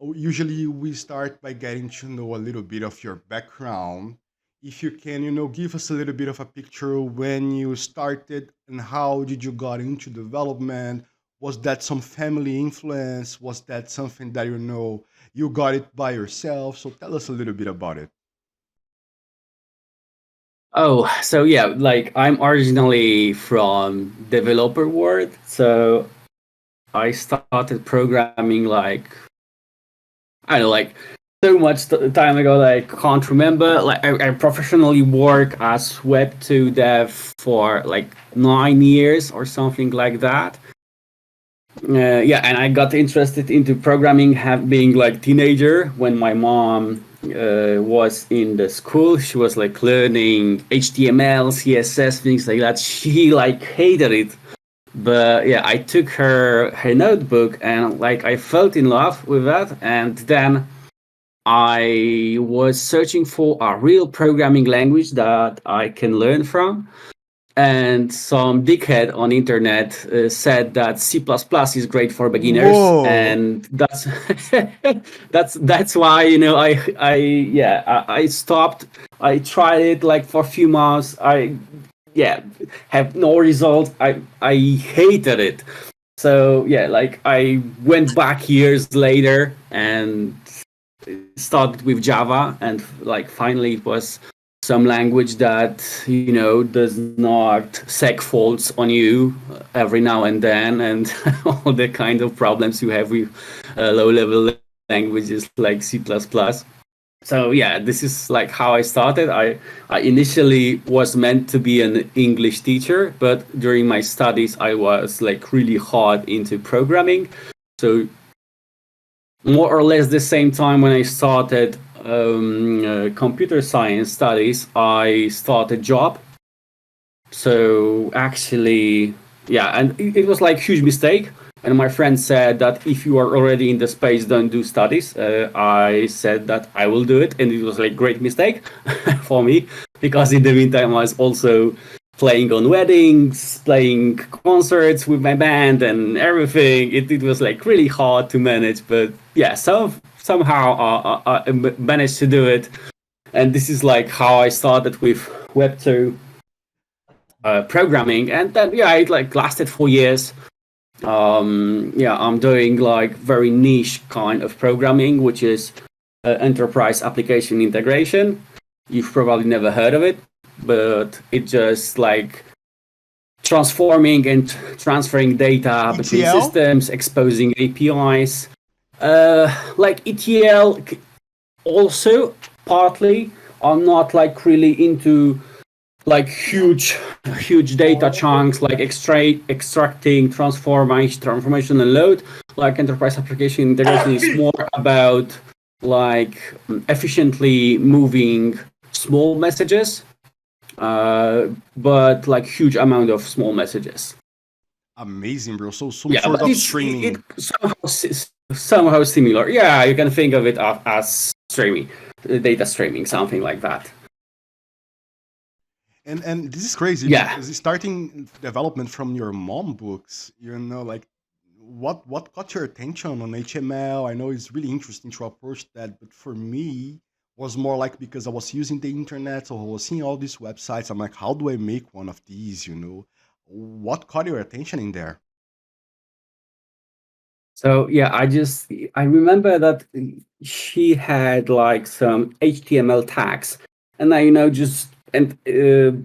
Usually we start by getting to know a little bit of your background. If you can, give us a little bit of a picture when you started and how did you got into development? Was that some family influence? Was that something that you got it by yourself? So tell us a little bit about it. Oh, so yeah, like I'm originally from developer world, so I started programming like I don't know, like so much time ago that I can't remember. Like I professionally work as Web 2 dev for like 9 years or something like that. Yeah, and I got interested into programming being like teenager when my mom was in the school. She was like learning HTML, CSS, things like that. She like hated it, but yeah, I took her notebook and like I fell in love with that, and then I was searching for a real programming language that I can learn from, and some dickhead on internet said that C++ is great for beginners, Whoa. and that's why I stopped. I tried it like for a few months. I yeah have no result. I hated it. So yeah, like I went back years later and started with Java, and like finally it was some language that does not seg faults on you every now and then, and all the kind of problems you have with low level languages like C++. So yeah, this is like how I started. I initially was meant to be an English teacher, but during my studies I was like really hard into programming. So more or less the same time when I started computer science studies, I started job. So actually, yeah, and it was like huge mistake. And my friend said that if you are already in the space, don't do studies. I said that I will do it, and it was like great mistake for me because in the meantime I was also playing on weddings, playing concerts with my band, and everything. It was like really hard to manage, but yeah, somehow I managed to do it. And this is like how I started with Web 2 programming, and then yeah, it like lasted 4 years. Yeah, I'm doing like very niche kind of programming, which is enterprise application integration. You've probably never heard of it, but it just like transforming and transferring data between ETL? systems, exposing APIs, like ETL also partly. I'm not like really into like huge data chunks like extracting transformation and load. Like enterprise application integration is more about like efficiently moving small messages, but like huge amount of small messages. Amazing, bro. So some Yeah, sort but of it streaming. somehow similar. Yeah, you can think of it as streaming, data streaming, something like that. And this is crazy Yeah. because starting development from your mom books, like what caught your attention on HTML? I know it's really interesting to approach that, but for me was more like because I was using the internet, so I was seeing all these websites. I'm like, how do I make one of these? What caught your attention in there? So yeah, I remember that she had like some HTML tags, and I just and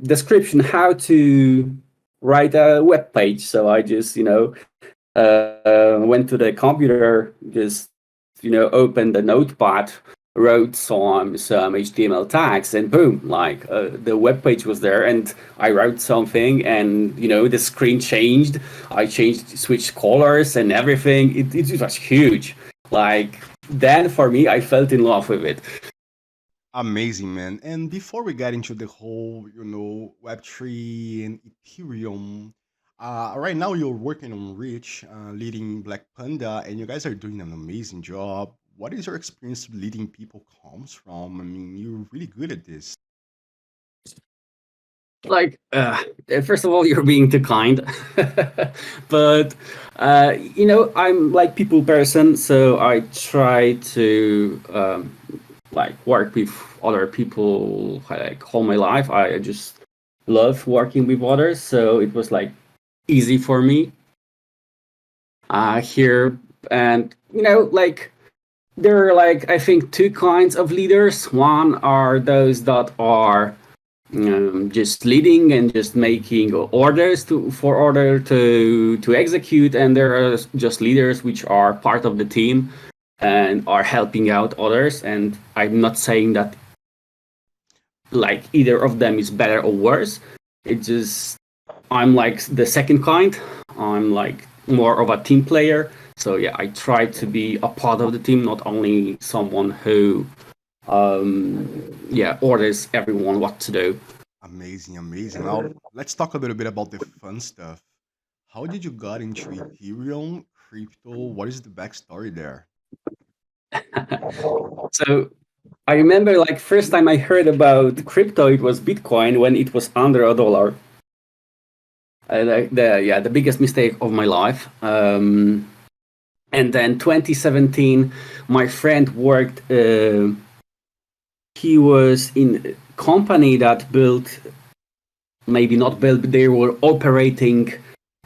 description how to write a web page. So I just went to the computer, just opened the notepad, wrote some HTML tags, and boom, like the web page was there, and I wrote something, and the screen changed. I switched colors and everything. It was huge. Like then for me, I felt in love with it. Amazing, man. And before we get into the whole, Web3 and Ethereum, right now you're working on Rich, leading Black Panda, and you guys are doing an amazing job. What is your experience leading people comes from? I mean, you're really good at this. Like, first of all, you're being too kind. But I'm like people person, so I try to like work with other people like all my life. I just love working with others, so it was like easy for me here. And like there are like I think two kinds of leaders. One are those that are just leading and just making orders for order to execute, and there are just leaders which are part of the team and are helping out others. And I'm not saying that like either of them is better or worse. It just I'm like the second kind. I'm like more of a team player. So yeah, I try to be a part of the team, not only someone who orders everyone what to do. Amazing, amazing. Now let's talk a little bit about the fun stuff. How did you got into Ethereum, crypto? What is the backstory there? So I remember like first time I heard about crypto, it was Bitcoin when it was under $1. The biggest mistake of my life. And then 2017, my friend worked. He was in a company that built, maybe not built, but they were operating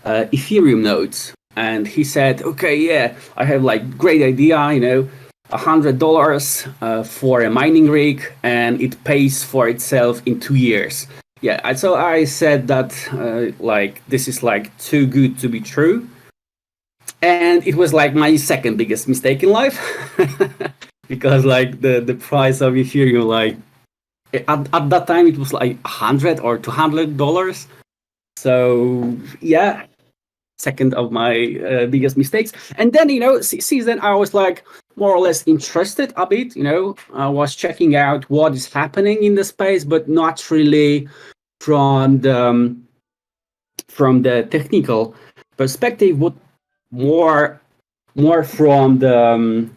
Ethereum nodes. And he said, "Okay, yeah, I have like great idea, $100 for a mining rig, and it pays for itself in 2 years." Yeah, and so I said that like this is like too good to be true, and it was like my second biggest mistake in life because like the price of Ethereum, like at that time it was like $100 or $200. So yeah, second of my biggest mistakes. And then since then I was like more or less interested a bit. I was checking out what is happening in the space, but not really from the technical perspective, but more from the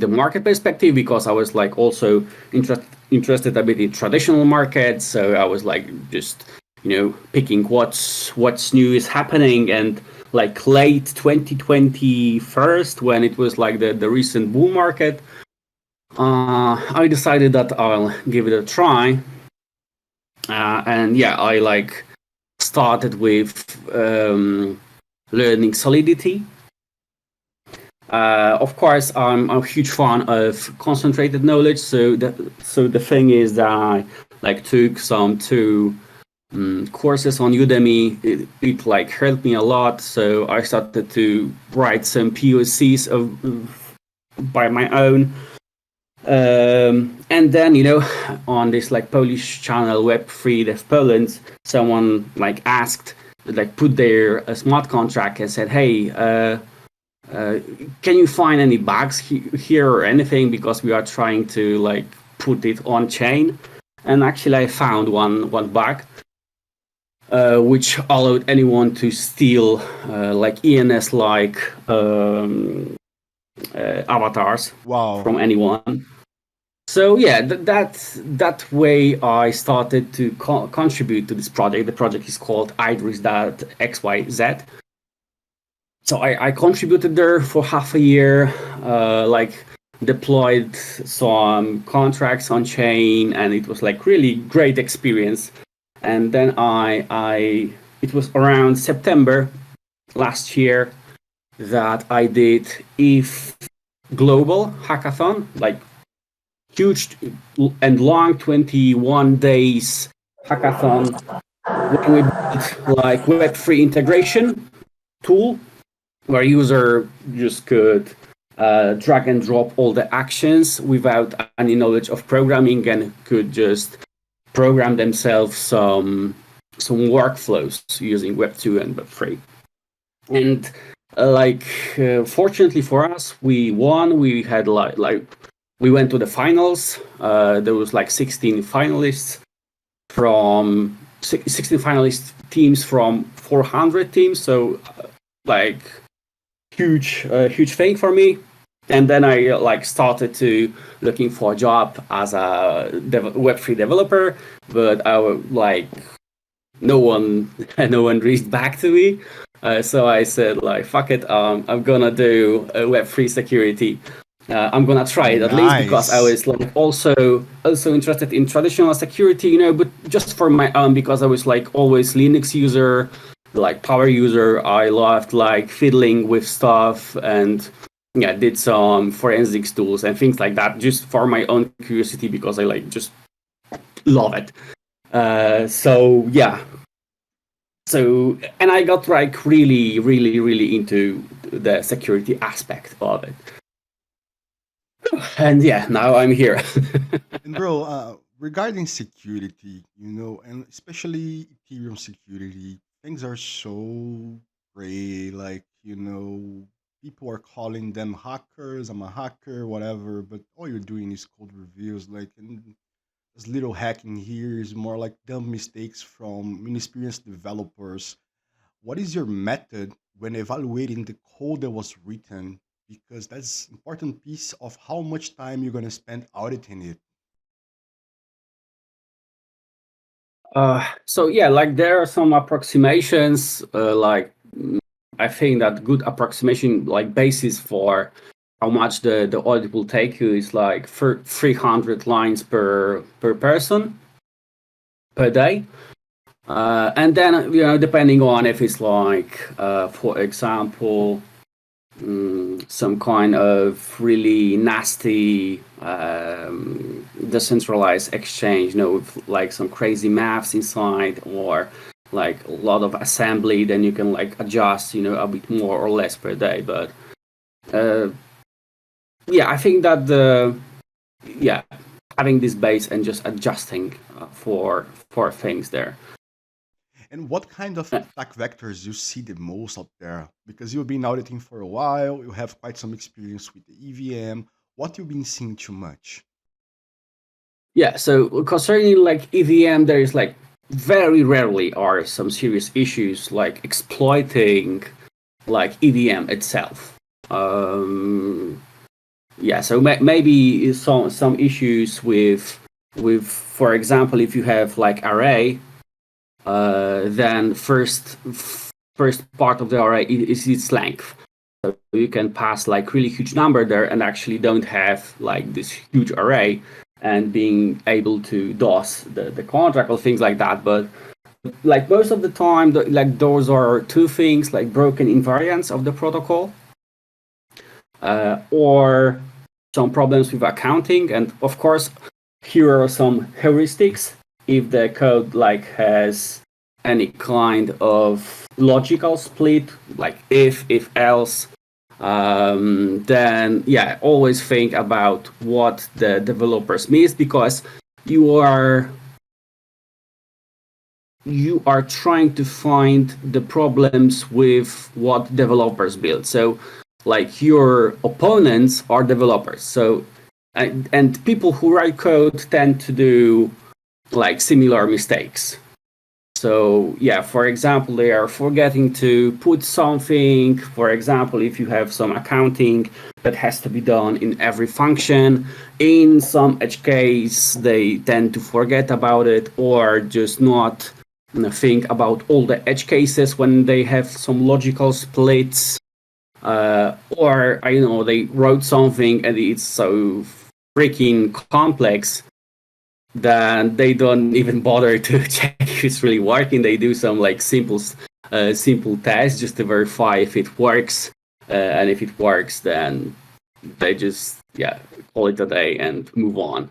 market perspective, because I was like also interested a bit in traditional markets. So I was like just picking what's new is happening. And like late 2020 first, when it was like the recent bull market, I decided that I'll give it a try. And yeah, I like started with learning Solidity. Of course, I'm a huge fan of concentrated knowledge. So the thing is that I like took some two courses on Udemy. It like helped me a lot. So I started to write some POCs by my own. And then on this like Polish channel Web3 Dev Poland, someone like asked, like put their smart contract and said, "Hey, can you find any bugs here or anything, because we are trying to like put it on chain." And actually I found one bug which allowed anyone to steal like ENS like avatars Wow. from anyone. So yeah, that way I started to contribute to this project. The project is called audits.xyz. So I contributed there for half a year, like deployed some contracts on chain, and it was like really great experience. And then it was around September last year that I did ETHGLOBAL hackathon, like huge and long 21 days hackathon, when we built like Web3 integration tool where user just could drag and drop all the actions without any knowledge of programming, and could just program themselves some workflows using Web2 and Web3. And fortunately for us, we won. We had like we went to the finals. There was like 16 finalists from 16 finalist teams from 400 teams. So like huge thing for me. And then I like started to looking for a job as a Web3 developer, but I was like no one reached back to me. So I said like, fuck it, I'm gonna do Web3 security. I'm gonna try it at least because I Nice. was like also interested in traditional security, you know, but just for my own, because I was like always Linux user, like power user. I loved like fiddling with stuff and yeah, did some forensics tools and things like that just for my own curiosity because I like just love it. So yeah, so and I got like really into the security aspect of it, and yeah, now I'm here. And bro, regarding security, and especially Ethereum security, things are so gray. Like, people are calling them hackers. I'm a hacker, whatever. But all you're doing is code reviews. Like, and this little hacking here is more like dumb mistakes from inexperienced developers. What is your method when evaluating the code that was written? Because that's important piece of how much time you're gonna spend auditing it. So yeah, like there are some approximations, I think that good approximation like basis for how much the audit will take you is like 300 lines per person per day. And then, you know, depending on if it's like, for example, some kind of really nasty decentralized exchange, you know, with like some crazy maths inside or like a lot of assembly, then you can like adjust, you know, a bit more or less per day. But uh, yeah, I think that yeah, having this base and just adjusting for things there. And what kind of attack vectors you see the most out there? Because you've been auditing for a while, you have quite some experience with the EVM. What you've been seeing too much? Yeah, so concerning like EVM, there is like very rarely are some serious issues like exploiting like EVM itself. Yeah, so maybe some issues with for example, if you have like array, then first part of the array is its length. So you can pass like really huge number there and actually don't have like this huge array and being able to DOS the contract or things like that. But like most of the time, like those are two things, like broken invariants of the protocol, or some problems with accounting. And of course, here are some heuristics. If the code like has any kind of logical split, like if else, then yeah, always think about what the developers missed, because you are trying to find the problems with what developers build. So like your opponents are developers. So and people who write code tend to do like similar mistakes. So yeah, for example, they are forgetting to put something. For example, if you have some accounting that has to be done in every function, in some edge case, they tend to forget about it or just not think about all the edge cases when they have some logical splits. Or I know they wrote something and it's so freaking complex then they don't even bother to check if it's really working. They do some like simple tests just to verify if it works, and if it works, then they just call it a day and move on.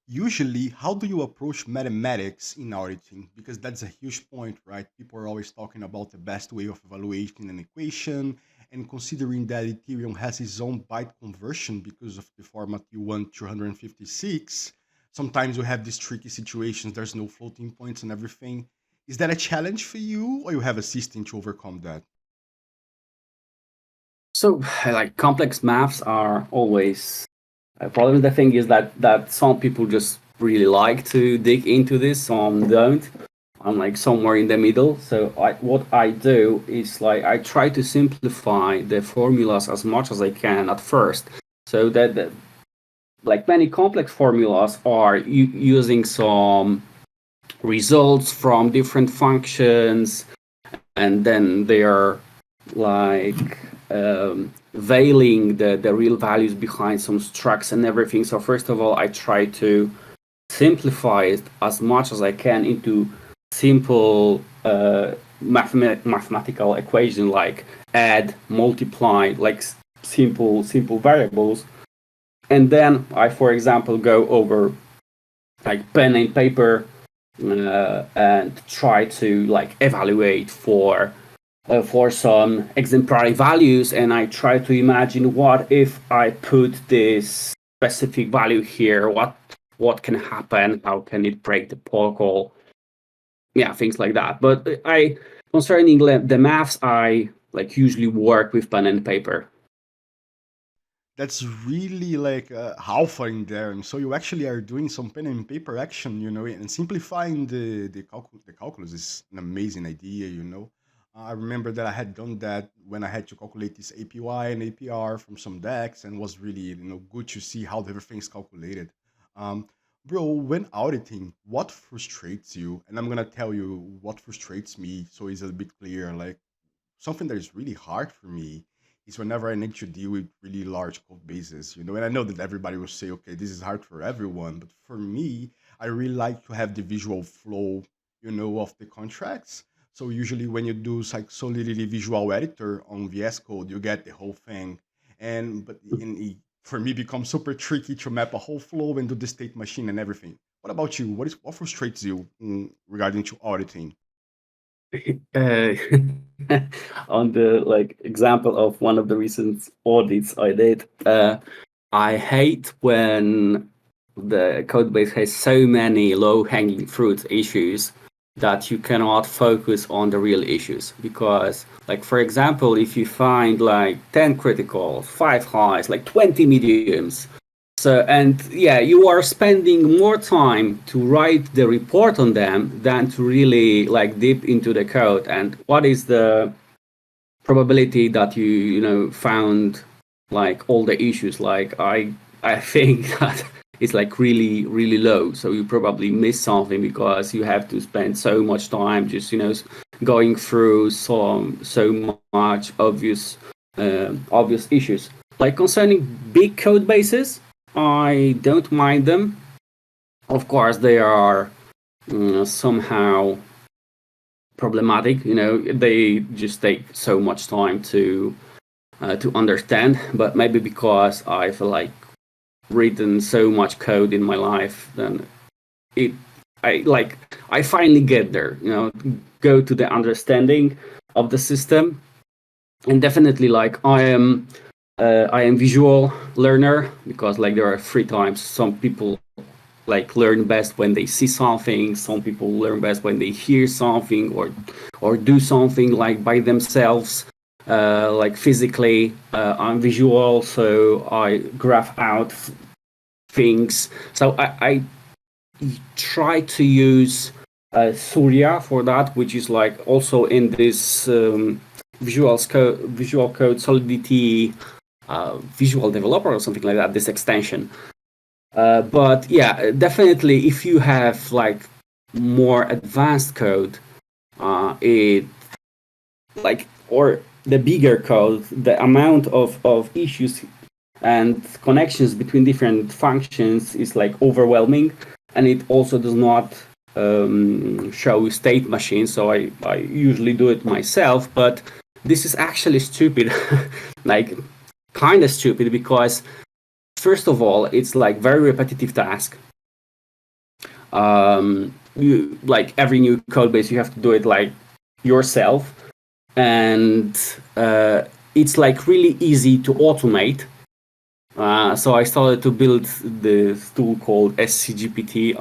Usually, how do you approach mathematics in auditing? Because that's a huge point, right? People are always talking about the best way of evaluating an equation, and considering that Ethereum has its own byte conversion because of the format U1 256, sometimes you have these tricky situations, there's no floating points and everything. Is that a challenge for you, or you have a system to overcome that? So like complex maths are always a problem. The thing is that some people just really like to dig into this, some don't. I'm like somewhere in the middle. So what I do is like I try to simplify the formulas as much as I can at first, so that like many complex formulas are using some results from different functions, and then they are like veiling the real values behind some structs and everything. So first of all, I try to simplify it as much as I can into simple mathematical equation like add, multiply, like simple variables. And then I, for example, go over like pen and paper and try to like evaluate for some exemplary values, and I try to imagine what if I put this specific value here, what can happen, how can it break the protocol, yeah, things like that. But concerning the maths, I like usually work with pen and paper. That's really like alpha in there. And so you actually are doing some pen and paper action, and simplifying the calculus is an amazing idea, I remember that I had done that when I had to calculate this APY and APR from some decks, and was really, good to see how everything's calculated. Um, Bro, when auditing, what frustrates you? And I'm gonna tell you what frustrates me, so it's a bit clear. Like, something that is really hard for me is whenever I need to deal with really large code bases, and I know that everybody will say, okay, this is hard for everyone, but for me, I really like to have the visual flow, of the contracts. So usually when you do like Solidity Visual Editor on VS Code, you get the whole thing. For me, it becomes super tricky to map a whole flow and do the state machine and everything. What about you? What frustrates you regarding to auditing? uh, on the like example of one of the recent audits I did, I hate when the code base has so many low-hanging fruit issues that you cannot focus on the real issues. Because, like, for example, if you find like 10 criticals, 5 highs, like 20 mediums, so, and yeah, you are spending more time to write the report on them than to really like dip into the code. And what is the probability that you found like all the issues? Like I think that it's like really low. So you probably miss something because you have to spend so much time just going through so much obvious issues. Like concerning big code bases, I don't mind them. Of course, they are somehow problematic. They just take so much time to understand. But maybe because I've like written so much code in my life, then I finally get there. Go to the understanding of the system, and definitely like I am visual learner, because like there are 3 types. Some people like learn best when they see something. Some people learn best when they hear something or do something like by themselves, like physically. I'm visual, so I graph out things. So I try to use Surya for that, which is like also in this Visual Code Solidity visual developer or something like that, this extension. But yeah, definitely if you have like more advanced code, it like, or the bigger code, the amount of issues and connections between different functions is like overwhelming, and it also does not show state machines. So I usually do it myself, but this is actually stupid. Like kind of stupid, because first of all, it's like very repetitive task. You like every new code base, you have to do it like yourself, and it's like really easy to automate. So I started to build this tool called SCGPT.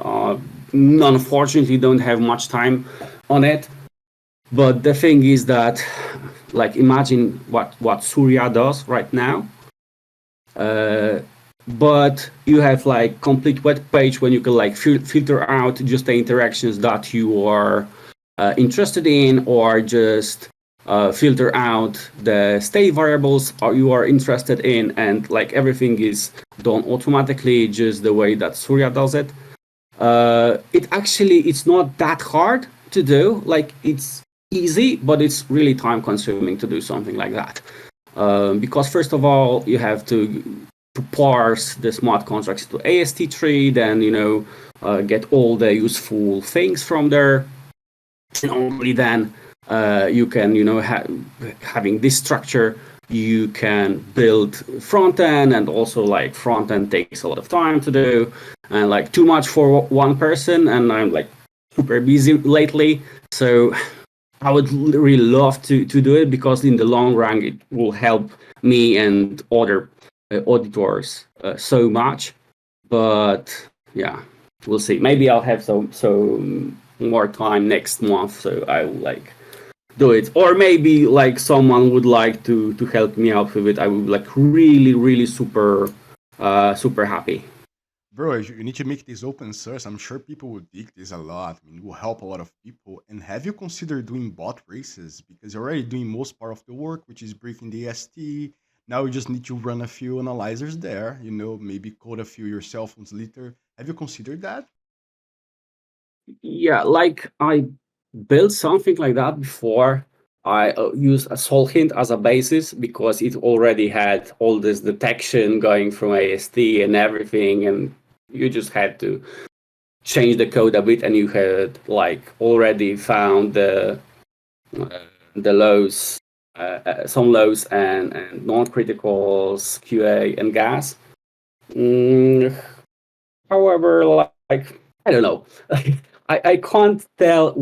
Unfortunately, don't have much time on it. But the thing is that, like, imagine what Surya does right now. But you have like complete web page when you can like filter out just the interactions that you are interested in, or just filter out the state variables you are interested in, and like everything is done automatically, just the way that Surya does it. It's not that hard to do. Like, it's easy, but it's really time consuming to do something like that. Because first of all, you have to parse the smart contracts to AST tree, then get all the useful things from there, and only then you can having this structure, you can build front end, and also like front end takes a lot of time to do, and like too much for one person, and I'm like super busy lately, so I would really love to do it, because in the long run it will help me and other auditors so much. But yeah, we'll see. Maybe I'll have some more time next month, so I will like do it. Or maybe like someone would like to help me out with it. I would like really super super happy. Bro, you need to make this open source. I'm sure people would dig this a lot. I mean, it will help a lot of people. And have you considered doing bot races? Because you're already doing most part of the work, which is briefing the ST. Now you just need to run a few analyzers there, maybe code a few yourself on later. Have you considered that? Yeah, like I built something like that before. I used a Solhint as a basis because it already had all this detection going from AST and everything, and you just had to change the code a bit, and you had like already found the lows, some lows and non-criticals, QA and gas. Mm, However, like I don't know, I can't tell uh,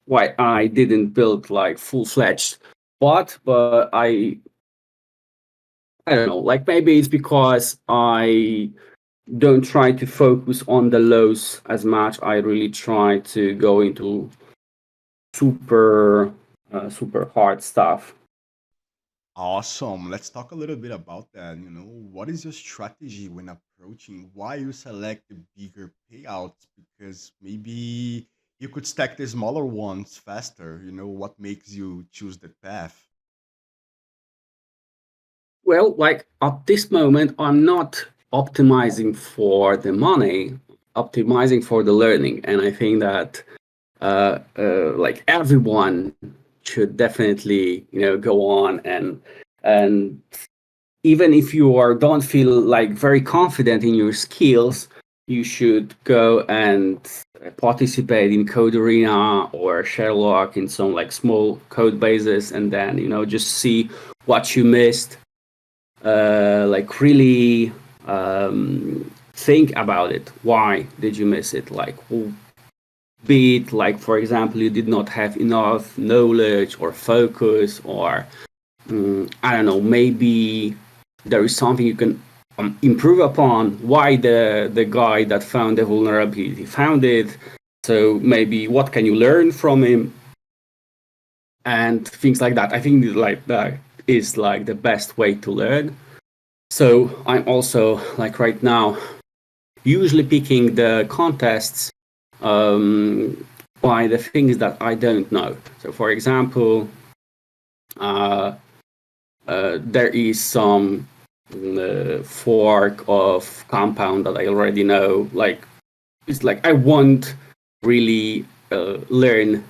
why I didn't build like full-fledged bot, but I don't know. Like maybe it's because I don't try to focus on the lows as much. I really try to go into super hard stuff. Awesome. Let's talk a little bit about that. What is your strategy when approaching why you select the bigger payouts? Because maybe you could stack the smaller ones faster. What makes you choose that path? Well, like at this moment, I'm not optimizing for the money, optimizing for the learning, and I think that like everyone should definitely go on, and even if you don't feel like very confident in your skills, you should go and participate in Code Arena or Sherlock in some like small code bases, and then just see what you missed. Like really think about it. Why did you miss it? Like, be it like, for example, you did not have enough knowledge or focus, or I don't know, maybe there is something you can improve upon. Why the guy that found the vulnerability found it? So maybe what can you learn from him, and things like that. I think like that is like the best way to learn. So I'm also like right now usually picking the contests by the things that I don't know. So for example, there is some fork of compound that I already know. Like, it's like I won't really learn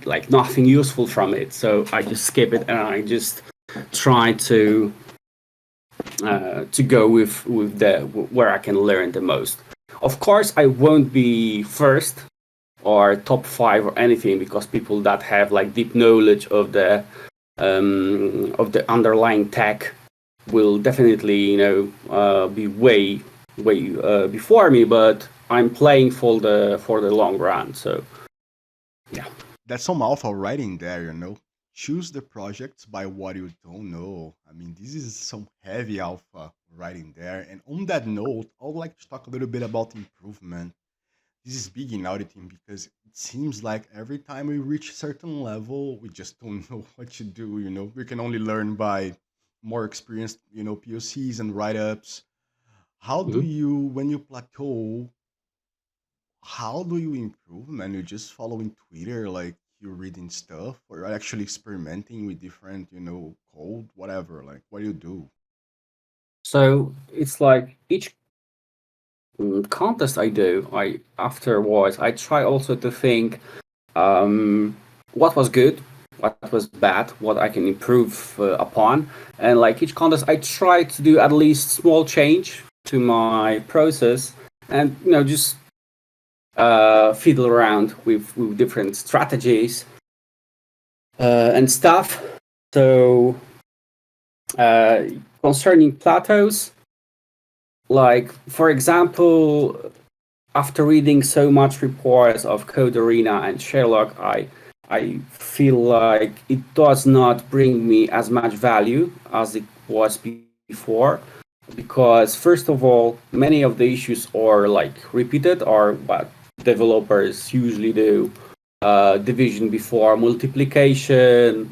like nothing useful from it, so I just skip it, and I just try to go with the where I can learn the most. Of course, I won't be first or top 5 or anything, because people that have like deep knowledge of the underlying tech will definitely be way before me. But I'm playing for the long run, so yeah. That's some alpha writing there. Choose the projects by what you don't know. I mean, this is some heavy alpha writing there. And on that note, I would like to talk a little bit about improvement. This is big in auditing because it seems like every time we reach a certain level, we just don't know what to do. We can only learn by more experienced, POCs and write ups. How do Mhm. you, when you plateau, how do you improve, man? You just following Twitter, like you're reading stuff, or you're actually experimenting with different, code, whatever. Like, what do you do? So it's like each contest I do, I afterwards I try also to think what was good, what was bad, what I can improve upon, and like each contest I try to do at least small change to my process, and just fiddle around with different strategies and stuff. So concerning plateaus, like for example, after reading so much reports of Code Arena and Sherlock, I feel like it does not bring me as much value as it was before, because first of all, many of the issues are like repeated, or what developers usually do. Division before multiplication,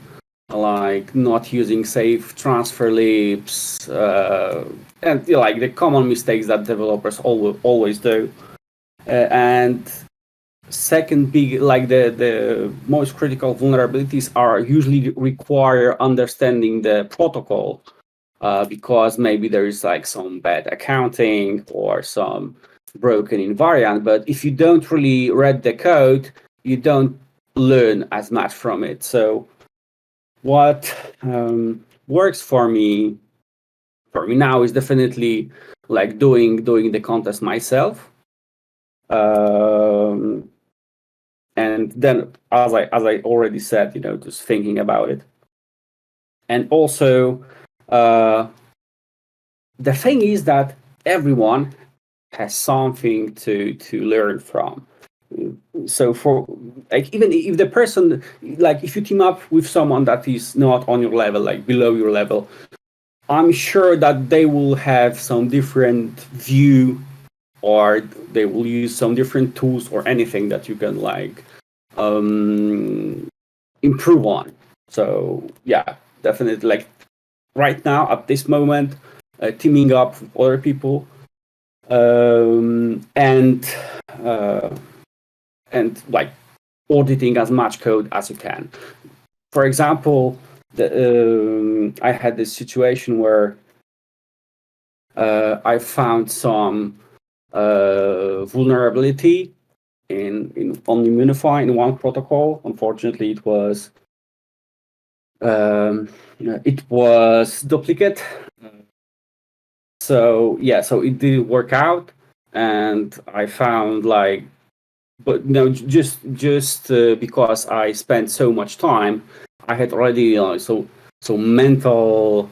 like not using safe transfer leaps, and like the common mistakes that developers always do. And second big, like the most critical vulnerabilities are usually require understanding the protocol, because maybe there is like some bad accounting or some broken invariant. But if you don't really read the code, you don't learn as much from it. So what works for me now is definitely like doing the contest myself. And then, as I already said, just thinking about it. And also, the thing is that everyone has something to learn from. So for like, even if the person, like if you team up with someone that is not on your level, like below your level, I'm sure that they will have some different view, or they will use some different tools or anything that you can like improve on. So yeah, definitely, like right now at this moment, teaming up with other people, uh, and like auditing as much code as you can. For example, I had this situation where I found some vulnerability on Immunefi in one protocol. Unfortunately, it was duplicate. So yeah, so it didn't work out, and I found like, but no, just because I spent so much time, I had already so mental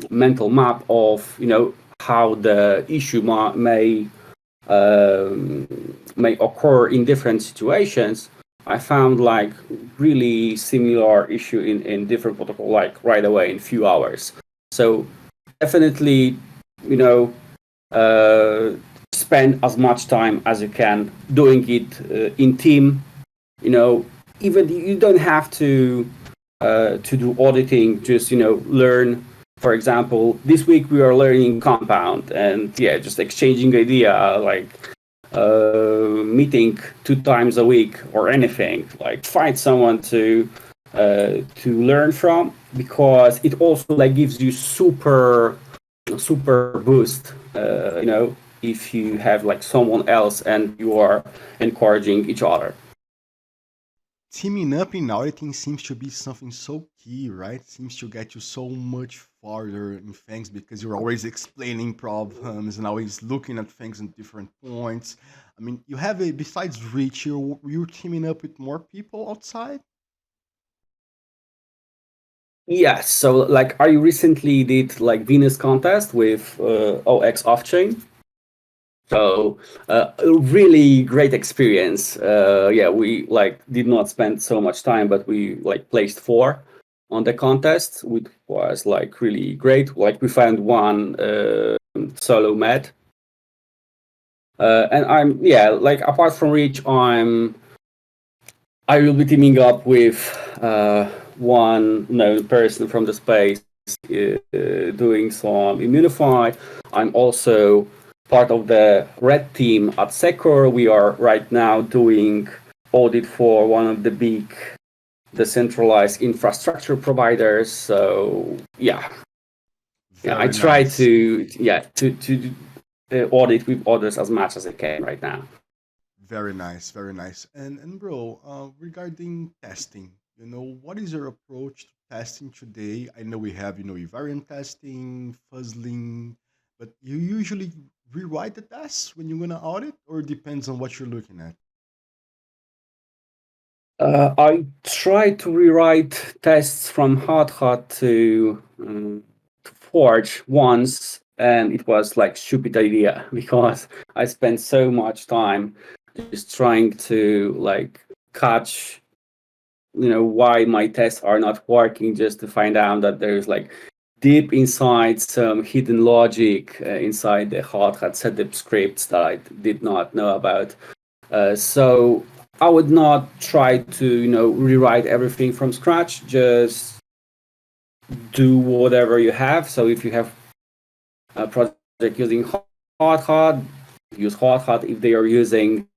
map of how the issue may occur in different situations. I found like really similar issue in different protocol, like right away in few hours. So definitely, you know, uh, spend as much time as you can doing it in team. Even you don't have to do auditing. Just learn. For example, this week we are learning compound, and yeah, just exchanging idea, like meeting 2 times a week or anything. Like find someone to learn from, because it also like gives you super boost. If you have like someone else and you are encouraging each other. Teaming up in auditing seems to be something so key, right? Seems to get you so much farther in things because you're always explaining problems and always looking at things in different points. I mean, you have a besides reach, you're teaming up with more people outside. Yes. So like I recently did like Venus contest with OX off chain. So a really great experience. Yeah, we like did not spend so much time, but we like placed 4 on the contest, which was like really great. Like we found one solo med. And like apart from Reach, I will be teaming up with one known person from the space doing some Immunefi. I'm also part of the red team at Secor. We are right now doing audit for one of the big decentralized infrastructure providers. So yeah, I Very try nice. to audit with others as much as I can right now. Very nice, very nice. And bro, regarding testing, what is your approach to testing today? I know we have, variant testing, fuzzling, but you usually rewrite the tests when you're gonna audit, or depends on what you're looking at? I tried to rewrite tests from hot to Forge once, and it was like stupid idea because I spent so much time just trying to like catch, why my tests are not working, just to find out that there's like deep inside some hidden logic inside the hot hat setup scripts that I did not know about. So I would not try to rewrite everything from scratch. Just do whatever you have. So if you have a project using hot, use hot. If they are using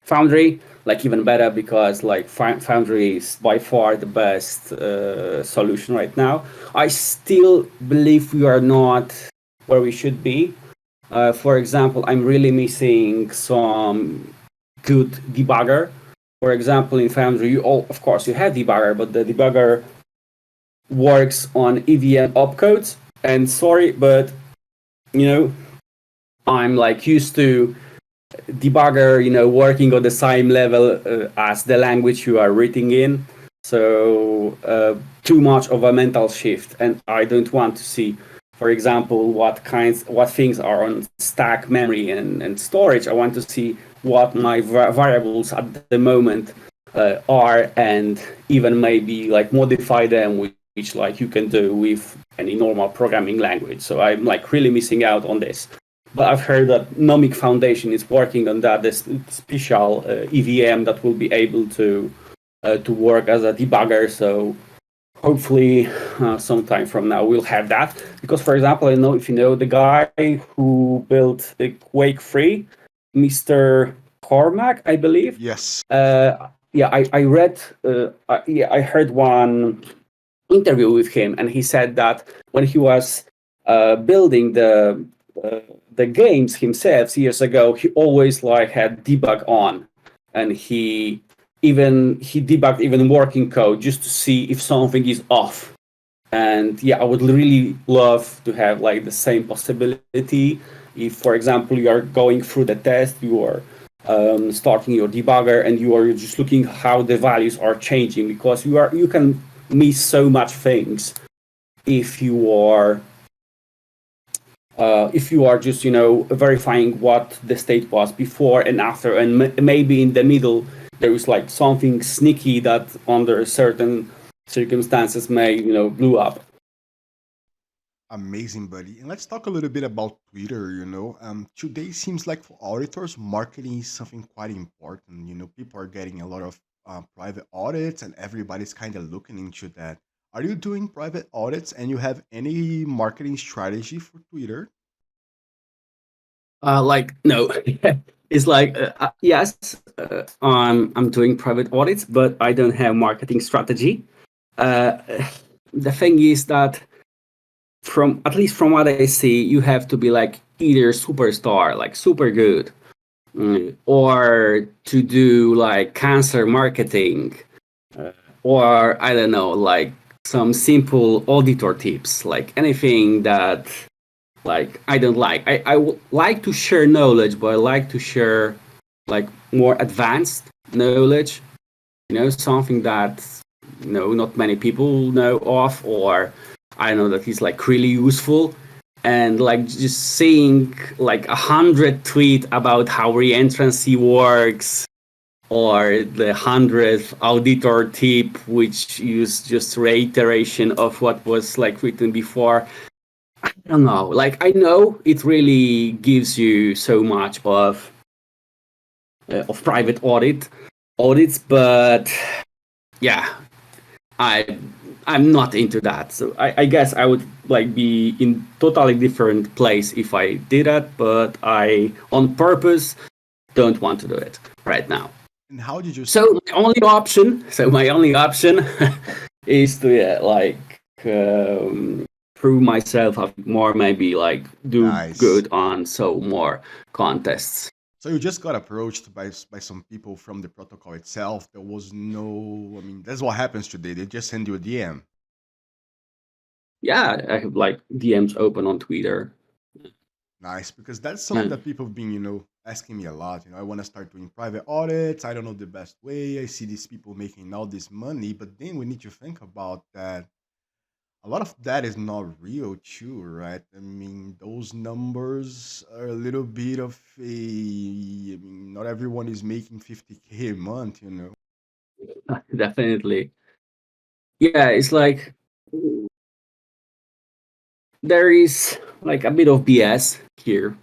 Foundry, like even better, because like Foundry is by far the best solution right now. I still believe we are not where we should be. For example, I'm really missing some good debugger. For example, in Foundry, of course, you have debugger, but the debugger works on EVM opcodes. And sorry, but I'm like used to debugger, working on the same level as the language you are writing in. So too much of a mental shift, and I don't want to see, for example, what things are on stack memory and storage. I want to see what my variables at the moment are, and even maybe like modify them, which like you can do with any normal programming language. So I'm like really missing out on this. But I've heard that Nomic Foundation is working on that, this special EVM that will be able to work as a debugger. So hopefully sometime from now we'll have that. Because, for example, I don't know if you know the guy who built the Quake 3, Mr. Cormac, I believe. Yes. I read, I heard one interview with him, and he said that when he was building the games himself years ago, he always like had debug on, and he debugged even working code just to see if something is off. And I would really love to have like the same possibility. If, for example, you are going through the test, you are starting your debugger, and you are just looking how the values are changing, because you can miss so much things if you are just verifying what the state was before and after, and maybe in the middle there is like something sneaky that under certain circumstances may blew up. Amazing, buddy. And let's talk a little bit about Twitter. Today seems like for auditors, marketing is something quite important. People are getting a lot of private audits, and everybody's kind of looking into that. Are you doing private audits, and you have any marketing strategy for Twitter? Like no, it's like yes, I'm doing private audits, but I don't have marketing strategy. Uh, the thing is that at least from what I see, you have to be like either superstar, like super good, or to do like cancer marketing, or I don't know, like some simple auditor tips, like anything that like I don't like. I would like to share knowledge, but I like to share like more advanced knowledge, something that not many people know of, or I don't know, that is like really useful. And like just seeing like 100 tweet about how reentrancy works, or the 100th auditor tip which use just reiteration of what was like written before. I don't know, like I know it really gives you so much of private audits, but I I'm not into that. So I guess I would like be in totally different place if I did that, but I on purpose don't want to do it right now. And how did you So my only option is to prove myself more, maybe like do Nice. good on so more contests. So you just got approached by some people from the protocol itself. There was no, I mean, that's what happens today. They just send you a DM. Yeah, I have like DMs open on Twitter. Nice, because that's something Yeah. that people have been, asking me a lot. I want to start doing private audits. I don't know the best way. I see these people making all this money, but then we need to think about that. A lot of that is not real too, right? I mean, those numbers are a little bit of a, I mean, not everyone is making 50K a month. Definitely. Yeah, it's like there is like a bit of BS here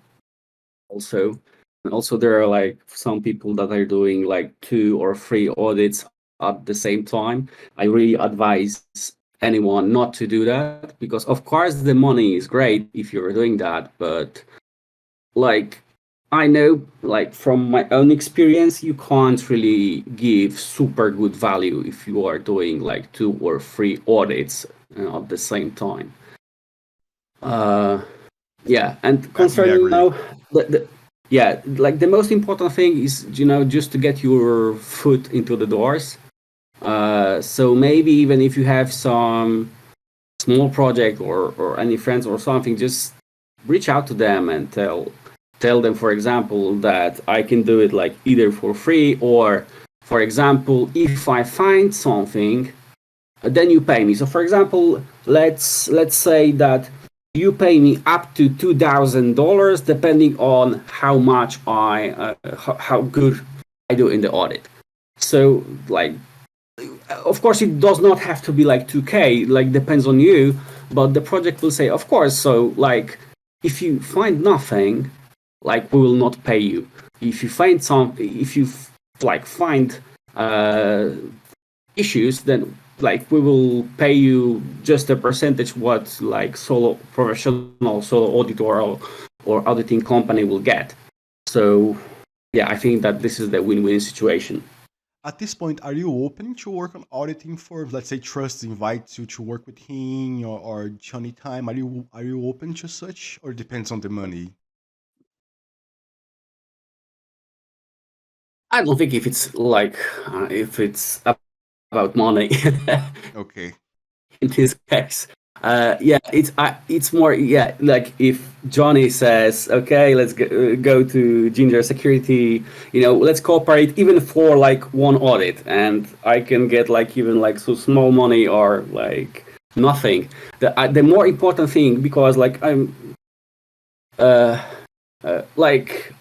also. And also there are like some people that are doing like 2 or 3 audits at the same time. I really advise anyone not to do that, because of course the money is great if you're doing that, but like I know like from my own experience, you can't really give super good value if you are doing like 2 or 3 audits at the same time. Uh, yeah, and Definitely concerning agree. yeah, like the most important thing is just to get your foot into the doors. So maybe even if you have some small project or any friends or something, just reach out to them and tell them, for example, that I can do it like either for free, or for example, if I find something, then you pay me. So for example, let's say that you pay me up to $2,000 depending on how much how good I do in the audit. So like, of course it does not have to be like 2K, like depends on you, but the project will say, of course. So like, if you find nothing, like we will not pay you. If you find if you like find uh issues, then like we will pay you just a percentage what like solo professional solo auditor or auditing company will get. So yeah, I think that this is the win-win situation. At this point, are you open to work on auditing firms? Let's say Trust invites you to work with him or Johnny Time. Are you open to such, or depends on the money? I don't think if it's about money Okay. in this case. Yeah, it's more, yeah, like if Johnny says, okay, let's go to Ginger Security, let's cooperate even for like one audit, and I can get like even like so small money or like nothing. The more important thing, because like I'm uh, like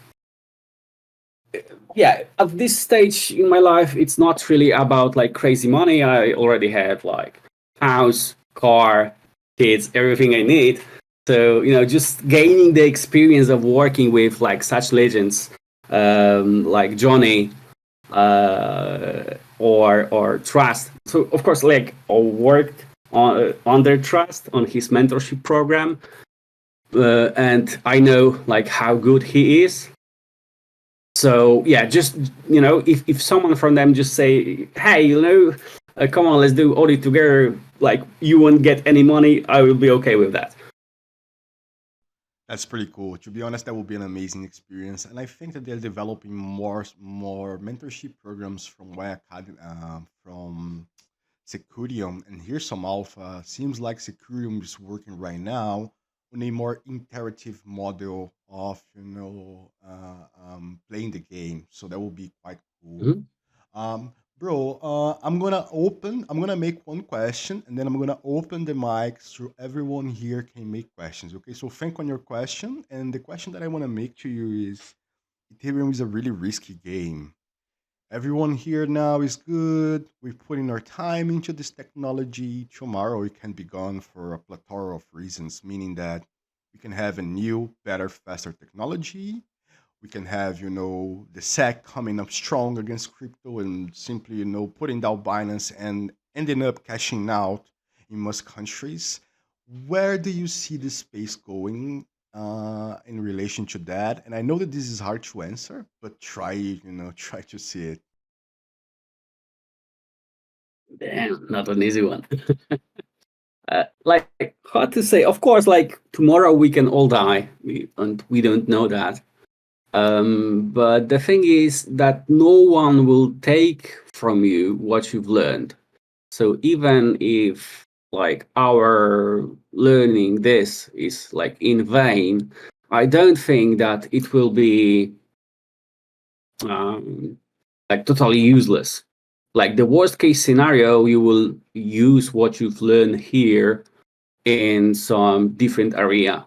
yeah, at this stage in my life, it's not really about like crazy money. I already have like house, car, kids, everything I need. So just gaining the experience of working with like such legends, like Johnny, or Trust. So of course, like I worked under Trust on his mentorship program, and I know like how good he is. So yeah, just if someone from them just say, hey, come on, let's do audit together, like you won't get any money, I will be okay with that. That's pretty cool. To be honest, that will be an amazing experience, and I think that they're developing more mentorship programs from from Securium, and here's some alpha. Seems like Securium is working right now on a more interactive model of playing the game. So that will be quite cool. Mhm. Bro, I'm gonna make one question, and then I'm gonna open the mic so everyone here can make questions. Okay, so think on your question, and the question that I want to make to you is: Ethereum is a really risky game. Everyone here now is good. We're putting our time into this technology. Tomorrow it can be gone for a plethora of reasons, meaning that we can have a new, better, faster technology. We can have, the SEC coming up strong against crypto and simply, putting down Binance and ending up cashing out. in most countries. Where do you see the space going in relation to that? And I know that this is hard to answer, but try, try to see it. Damn, not an easy one. Like hard to say. Of course, like tomorrow we can all die, and we don't know that. But the thing is that no one will take from you what you've learned. So even if like our learning this is like in vain, I don't think that it will be like totally useless. Like the worst case scenario, you will use what you've learned here in some different area.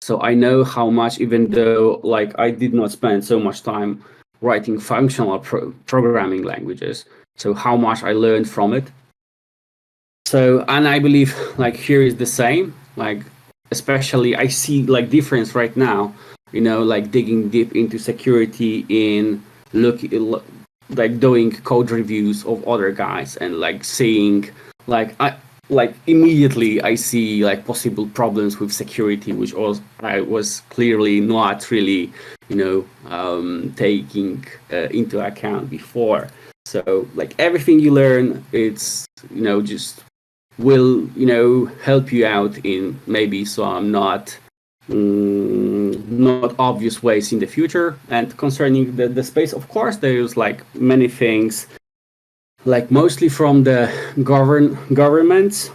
So I know how much, even though like I did not spend so much time writing functional programming languages, so how much I learned from it. So, and I believe like here is the same, like especially I see like difference right now, like digging deep into security in like doing code reviews of other guys and like seeing like immediately I see like possible problems with security, which I was clearly not really, taking into account before. So like everything you learn, it's just will help you out in maybe some not obvious ways in the future. And concerning the space, of course, there's like many things, like mostly from the governments.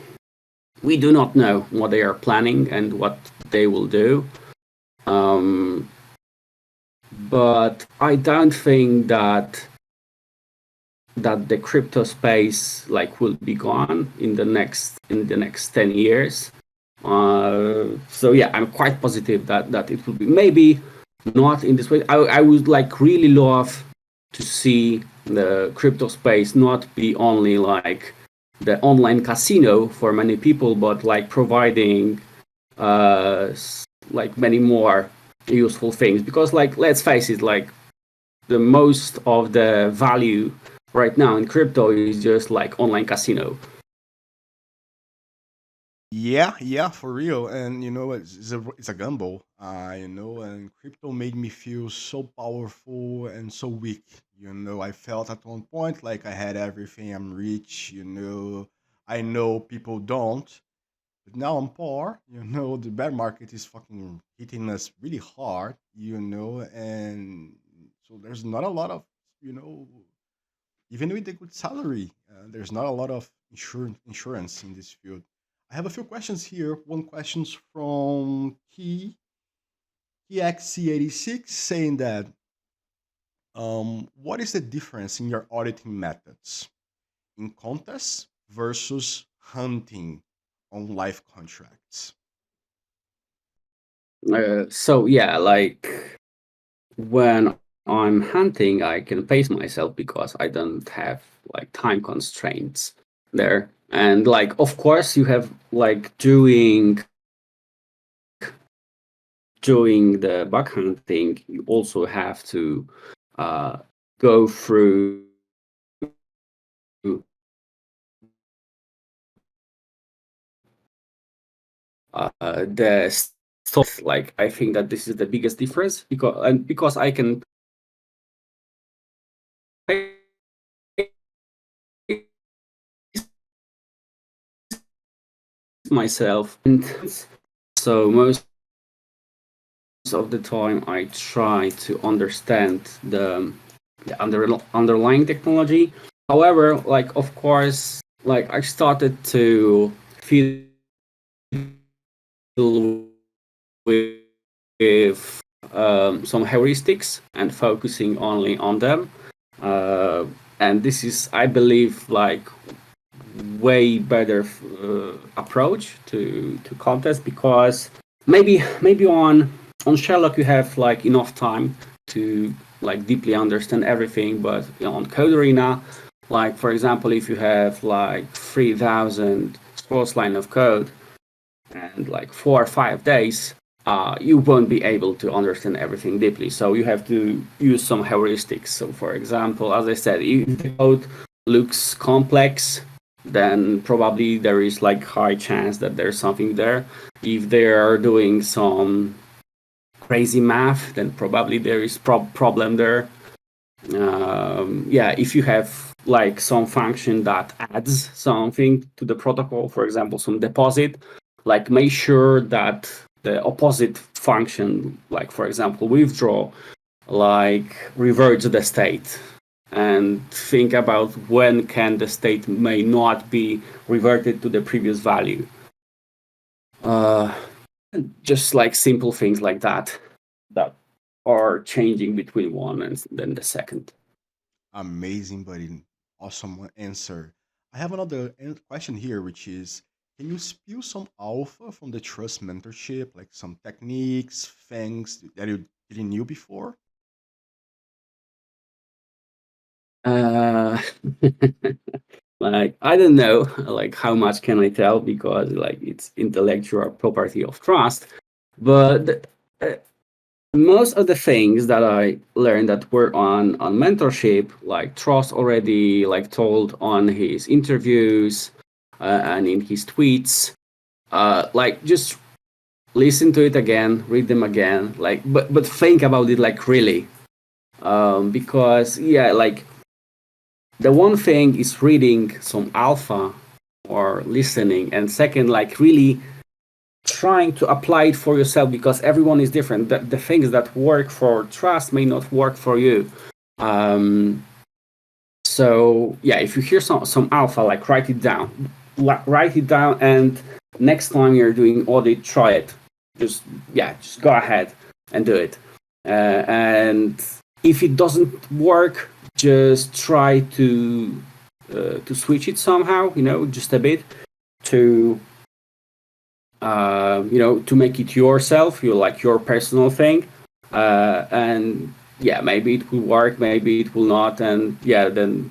We do not know what they are planning and what they will do. But I don't think that the crypto space like will be gone in the next 10 years. So yeah, I'm quite positive that it will be, maybe not in this way. I would like really love to see the crypto space not be only like the online casino for many people, but like providing like many more useful things. Because like let's face it, like the most of the value right now in crypto is just like online casino. Yeah, yeah, for real. And it's a gamble. And crypto made me feel so powerful and so weak. I felt at one point like I had everything. I'm rich. I know people don't, but now I'm poor. The bear market is fucking hitting us really hard. And so there's not a lot of you know even with a good salary, there's not a lot of insurance in this field. I have a few questions here. One question's from KeyXC86 saying that what is the difference in your auditing methods in contests versus hunting on live contracts? So yeah, like when I'm hunting, I can pace myself because I don't have like time constraints there. And like, of course, you have like doing the bug hunting, you also have to uh, go through the stuff. Like, I think that this is the biggest difference because I can pace myself, and so most of the time I try to understand the underlying technology. However, like of course, like I started to feel with some heuristics and focusing only on them. And this is, I believe, like way better approach to contest, because maybe on Sherlock you have like enough time to like deeply understand everything, but on Code Arena, like for example, if you have like 3,000 source line of code and like 4 or 5 days, you won't be able to understand everything deeply. So you have to use some heuristics. So for example, as I said, if the code looks complex, then probably there is like high chance that there's something there. If they are doing some crazy math, then probably there is problem there. Yeah, if you have like some function that adds something to the protocol, for example, some deposit, like make sure that the opposite function, like for example, withdraw, like reverts the state, and think about when can the state may not be reverted to the previous value. Just like simple things like that are changing between one and then the second. Amazing, buddy. Awesome answer. I have another question here, which is, can you spill some alpha from the trust mentorship, like some techniques, things that you didn't knew before? Uh, like I don't know, like how much can I tell because like it's intellectual property of trust, but most of the things that I learned that were on mentorship, like Trust already like told on his interviews and in his tweets, like just listen to it again, read them again, like but think about it like really, because yeah, like the one thing is reading some alpha or listening, and second, like really trying to apply it for yourself because everyone is different. The things that work for trust may not work for you. Um, so yeah, if you hear some alpha, like write it down, and next time you're doing audit, try it. Just just go ahead and do it. And if it doesn't work, just try to switch it somehow. Just a bit to to make it yourself, your personal thing, and yeah, maybe it will work, maybe it will not, and yeah, then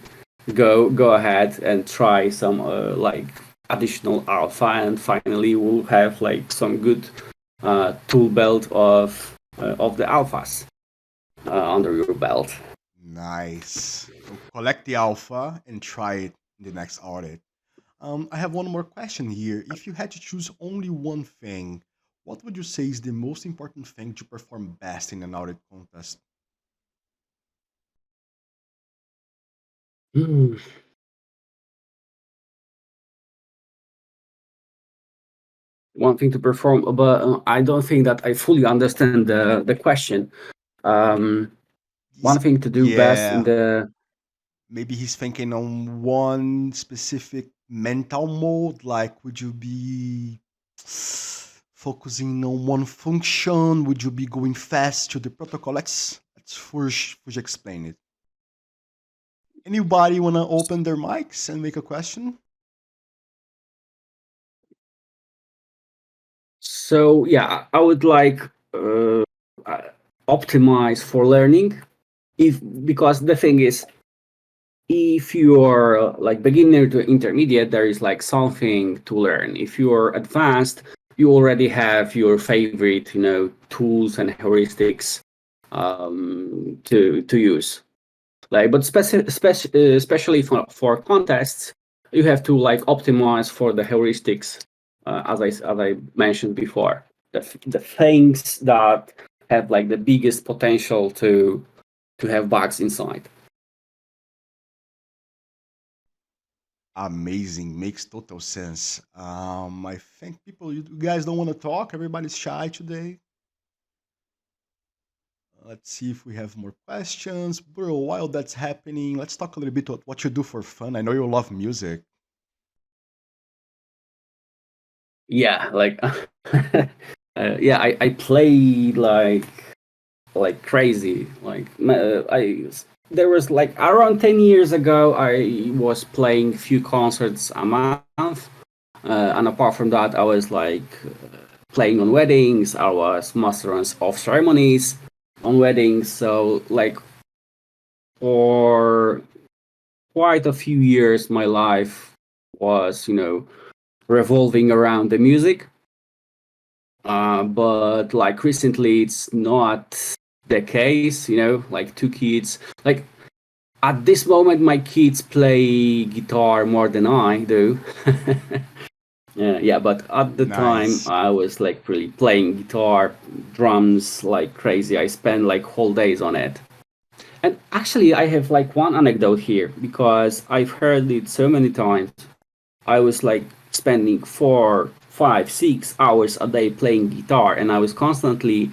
go ahead and try some like additional alpha, and finally we'll have like some good tool belt of the alphas under your belt. Nice. So collect the alpha and try it in the next audit. I have one more question here. If you had to choose only one thing, what would you say is the most important thing to perform best in an audit contest? Hmm. One thing to perform, but I don't think that I fully understand the question. um, One thing to do best in Yeah, the maybe he's thinking on one specific mental mode. Like, would you be focusing on one function? Would you be going fast to the protocol? Let's first explain it. Anybody want to open their mics and make a question? So yeah, I would like uh, uh, optimize for learning. If because the thing is, if you are like beginner to intermediate, there is like something to learn. If you are advanced, you already have your favorite, tools and heuristics to use. Like, but especially for contests, you have to like optimize for the heuristics, as I mentioned before, the things that have like the biggest potential to have bugs inside. Amazing, makes total sense. I think you guys don't want to talk. Everybody's shy today. Let's see if we have more questions. Bro, while that's happening, let's talk a little bit about what you do for fun. I know you love music. Yeah, like yeah, I play like crazy. Like I there was like around 10 years ago, I was playing few concerts a month, and apart from that, I was like playing on weddings. I was master of ceremonies on weddings. So like for quite a few years, my life was revolving around the music. But like recently, it's not the case. Like two kids, like At this moment, my kids play guitar more than I do. Yeah, but at the time, Nice. I was like really playing guitar, drums like crazy. I spent like whole days on it. And actually, I have like one anecdote here because I've heard it so many times. I was like spending 4, 5, 6 hours a day playing guitar, and I was constantly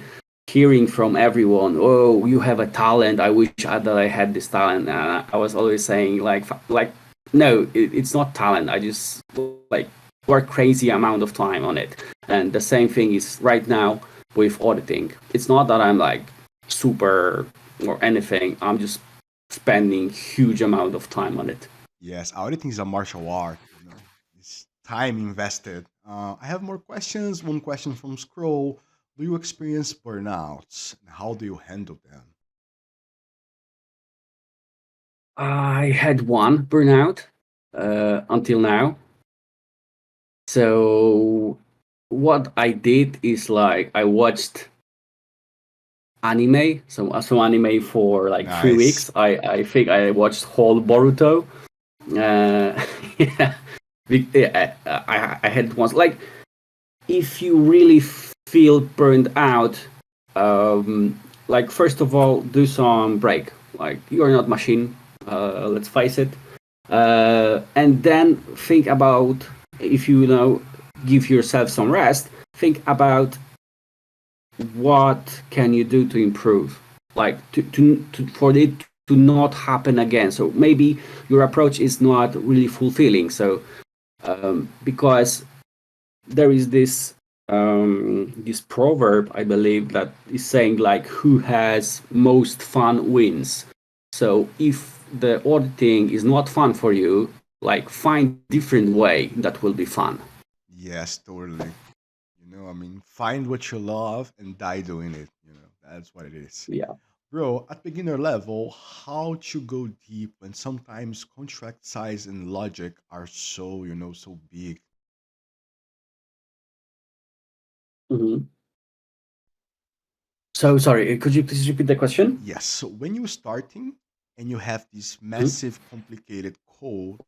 hearing from everyone, "Oh, you have a talent. I wish that I had this talent." And I was always saying, like, no, it's not talent. I just like work crazy amount of time on it. And the same thing is right now with auditing. It's not that I'm like super or anything. I'm just spending huge amount of time on it. Yes, auditing is a martial art. It's time invested. I have more questions. One question from Scroll: do you experience burnouts? And how do you handle them? I had one burnout until now. So what I did is like I watched anime, some anime for like three Nice. weeks. I think I watched whole Boruto. Yeah, I had once like if you really feel burned out, like first of all, do some break. Like you're not machine. Let's face it. And then think about if you know give yourself some rest. Think about what can you do to improve, like to for it to not happen again. So maybe your approach is not really fulfilling. So because there is this proverb I believe that is saying like who has most fun wins. So if the auditing is not fun for you, like find different way that will be fun. Yes, totally. Find what you love and die doing it. That's what it is. Yeah. Bro, at beginner level, how to go deep when sometimes contract size and logic are so big? Mhm. So sorry, could you please repeat the question? Yes, so when you're starting and you have this Mhm. massive, complicated code,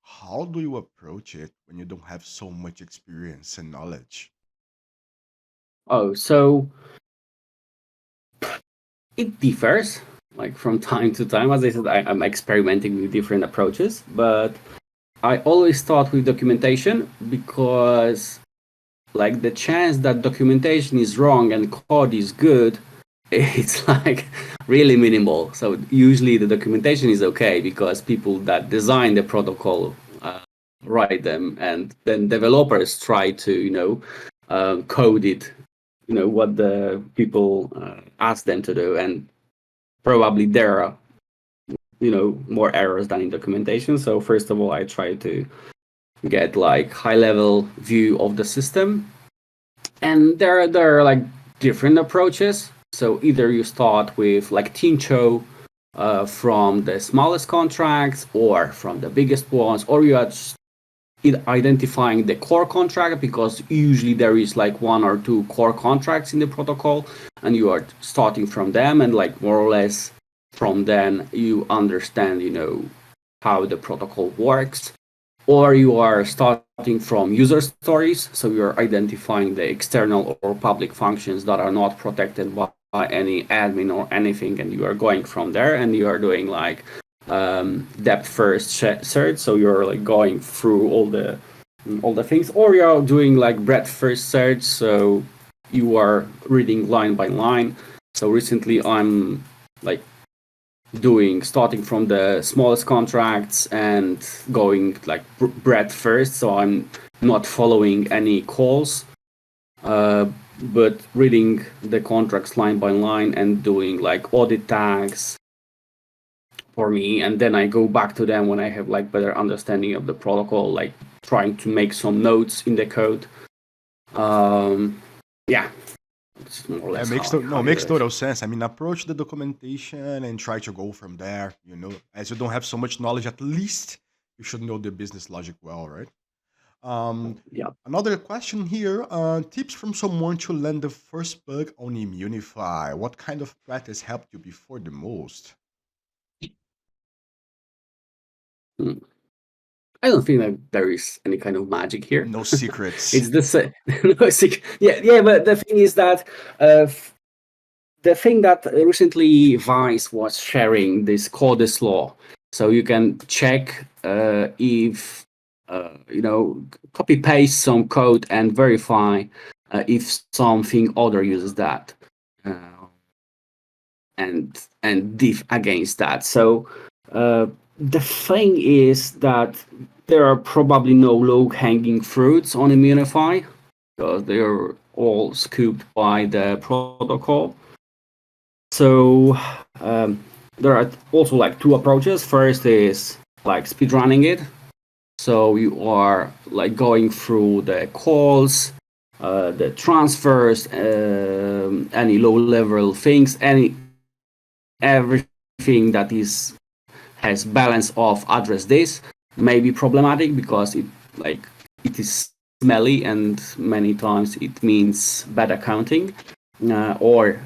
how do you approach it when you don't have so much experience and knowledge? Oh, so it differs like from time to time. As I said, I'm experimenting with different approaches, but I always start with documentation because like the chance that documentation is wrong and code is good, it's like really minimal. So usually the documentation is okay because people that design the protocol write them, and then developers try to code it, what the people ask them to do, and probably there are more errors than in documentation. So first of all, I try to get like high level view of the system, and there are like different approaches. So either you start with like Tincho from the smallest contracts or from the biggest ones, or you are identifying the core contract, because usually there is like one or two core contracts in the protocol, and you are starting from them, and like more or less from then you understand how the protocol works. Or you are starting from user stories, so you're identifying the external or public functions that are not protected by any admin or anything, and you are going from there, and you are doing like depth first search, so you're like going through all the things. Or you're doing like breadth first search, so you are reading line by line. So recently I'm like doing starting from the smallest contracts and going like breadth first, so I'm not following any calls, uh, but reading the contracts line by line and doing like audit tags for me, and then I go back to them when I have like better understanding of the protocol, like trying to make some notes in the code. Yeah, it's more or Yeah, less makes how you do makes it. total sense. Approach the documentation and try to go from there. As you don't have so much knowledge, at least you should know the business logic well, right? Um, Yeah. Another question here: tips from someone to land the first bug on Immunify. What kind of practice helped you before the most? I don't think that there is any kind of magic here. No secrets. It's the same. Yeah, but the thing is that the thing that recently Vice was sharing this codebases law, so you can check if copy paste some code and verify if something other uses that, and diff against that. So the thing is that there are probably no low-hanging fruits on Immunefi because they are all scooped by the protocol. So there are also like two approaches. First is like speedrunning it. So you are like going through the calls, the transfers, any low-level things, everything that has balance of address this may be problematic because it is smelly and many times it means bad accounting or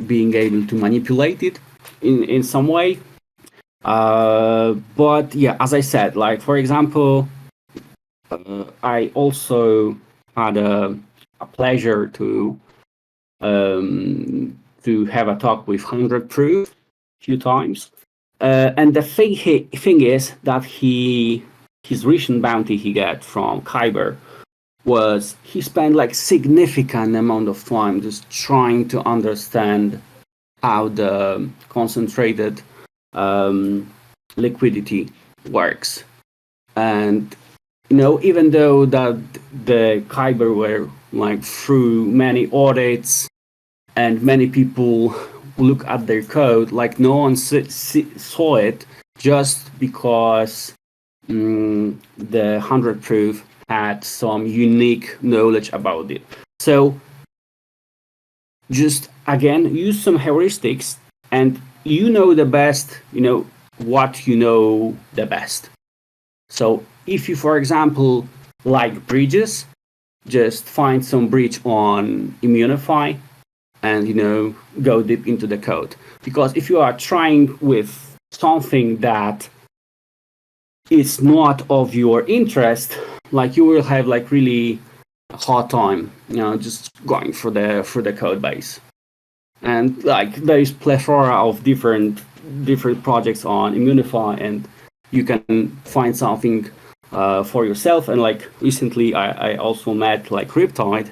being able to manipulate it in some way. But yeah, as I said, like for example, I also had a pleasure to have a talk with 100 Proof a few times. And the thing is that his recent bounty he got from Kyber was he spent like significant amount of time just trying to understand how the concentrated liquidity works. And even though that the Kyber were like through many audits and many people look at their code, like no one saw it just because the 100 Proof had some unique knowledge about it. So just again use some heuristics, and the best, what the best. So if you, for example, like bridges, just find some bridge on Immunefi and go deep into the code. Because if you are trying with something that is not of your interest, like you will have like really a hard time, just going through the code base. And like there is plethora of different projects on Immunefi, and you can find something for yourself. And like recently I also met like Riptide,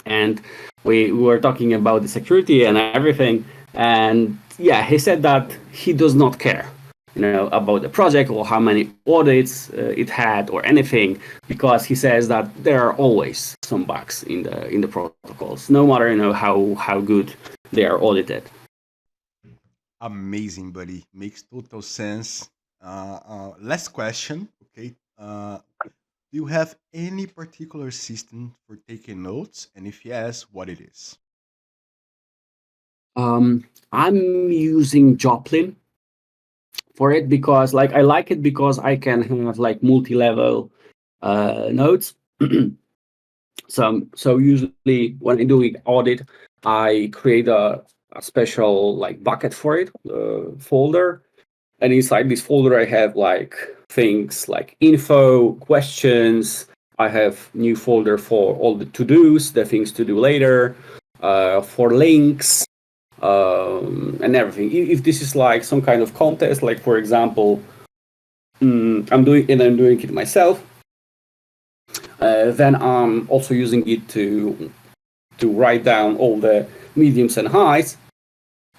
and we were talking about the security and everything, and yeah, he said that he does not care about the project or how many audits it had or anything, because he says that there are always some bugs in the protocols, no matter how good they are audited. Amazing, buddy. Makes total sense. Last question. Okay. Do you have any particular system for taking notes? And if yes, what it is? I'm using Joplin for it because like I like it because I can have like multi-level nodes. So usually when I do audit, I create a special like bucket for it, folder, and inside this folder I have like things like info, questions. I have new folder for all the to-dos, the things to do later, for links, and everything. If this is like some kind of contest, like for example, I'm doing it myself, then I'm also using it to write down all the mediums and highs.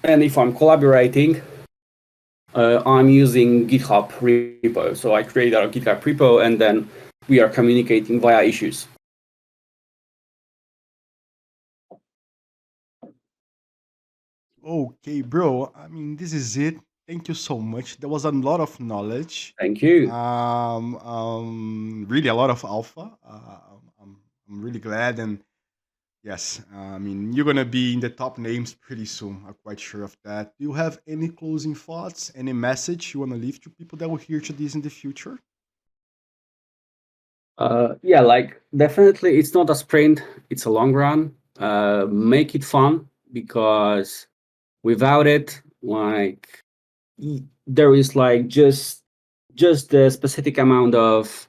And if I'm collaborating, I'm using GitHub repo. So I create a GitHub repo, and then we are communicating via issues. Okay, bro. I mean, this is it. Thank you so much. There was a lot of knowledge. Thank you. Really a lot of alpha. I'm really glad, and yes, I mean, you're gonna be in the top names pretty soon. I'm quite sure of that. Do you have any closing thoughts? Any message you wanna leave to people that will hear to this in the future? Yeah, like definitely it's not a sprint, it's a long run. Make it fun, because without it, like there is like just the specific amount of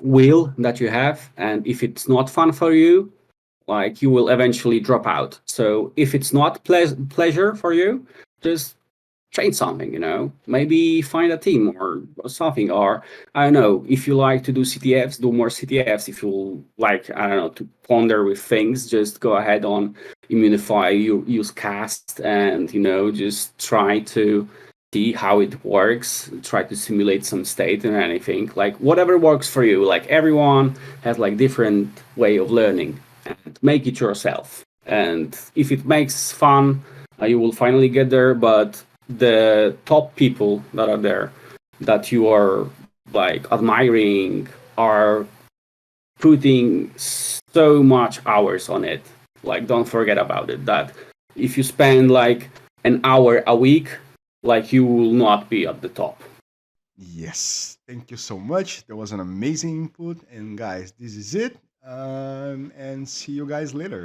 will that you have, and if it's not fun for you, like you will eventually drop out. So if it's not pleasure for you, just train something, maybe find a team or something. Or I don't know, if you like to do CTFs, do more CTFs. If you like, I don't know, to ponder with things, just go ahead on Immunefi, you use cast, and just try to see how it works, try to simulate some state and anything, like whatever works for you. Like everyone has like different way of learning, and make it yourself. And if it makes fun, you will finally get there. But the top people that are there, that you are like admiring, are putting so much hours on it. Like, don't forget about it, that if you spend like an hour a week, like you will not be at the top. Yes, thank you so much. That was an amazing input. And guys, this is it. And see you guys later.